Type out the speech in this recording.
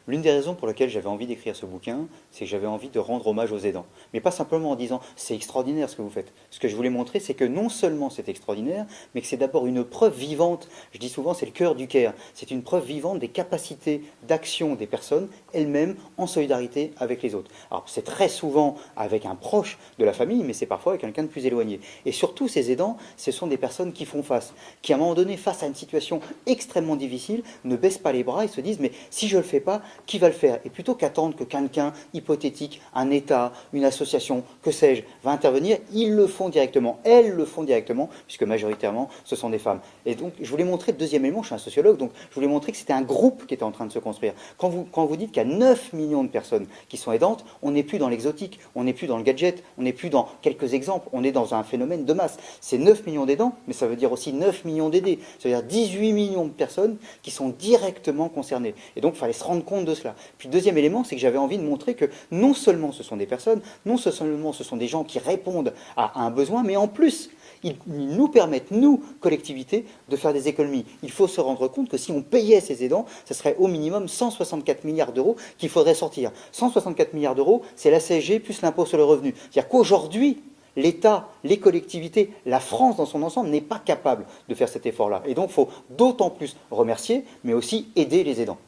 L'une des raisons pour lesquelles j'avais envie d'écrire ce bouquin, c'est que j'avais envie de rendre hommage aux aidants. Mais pas simplement en disant c'est extraordinaire ce que vous faites. Ce que je voulais montrer, c'est que non seulement c'est extraordinaire, mais que c'est d'abord une preuve vivante. Je dis souvent c'est le cœur du Caire. C'est une preuve vivante des capacités d'action des personnes elles-mêmes en solidarité avec les autres. Alors c'est très souvent avec un proche de la famille, mais c'est parfois avec quelqu'un de plus éloigné. Et surtout ces aidants, ce sont des personnes qui font face, qui à un moment donné, face à une situation extrêmement difficile, ne baissent pas les bras et se disent mais si je ne le fais pas, qui va le faire? Et plutôt qu'attendre que quelqu'un hypothétique, un État, une association, que sais-je, va intervenir, ils le font directement, elles le font directement, puisque majoritairement ce sont des femmes. Et donc je voulais montrer, deuxième élément, je suis un sociologue, donc je voulais montrer que c'était un groupe qui était en train de se construire. Quand vous dites qu'il y a 9 millions de personnes qui sont aidantes, on n'est plus dans l'exotique, on n'est plus dans le gadget, on n'est plus dans quelques exemples, on est dans un phénomène de masse. C'est 9 millions d'aidants, mais ça veut dire aussi 9 millions d'aidés, c'est-à-dire 18 millions de personnes qui sont directement concernées. Et donc il fallait se rendre compte de cela. Puis le deuxième élément, c'est que j'avais envie de montrer que non seulement ce sont des personnes, non seulement ce sont des gens qui répondent à un besoin, mais en plus, ils nous permettent, nous, collectivités, de faire des économies. Il faut se rendre compte que si on payait ces aidants, ce serait au minimum 164 milliards d'euros qu'il faudrait sortir. 164 milliards d'euros, c'est la CSG plus l'impôt sur le revenu. C'est-à-dire qu'aujourd'hui, l'État, les collectivités, la France dans son ensemble n'est pas capable de faire cet effort-là. Et donc il faut d'autant plus remercier, mais aussi aider les aidants.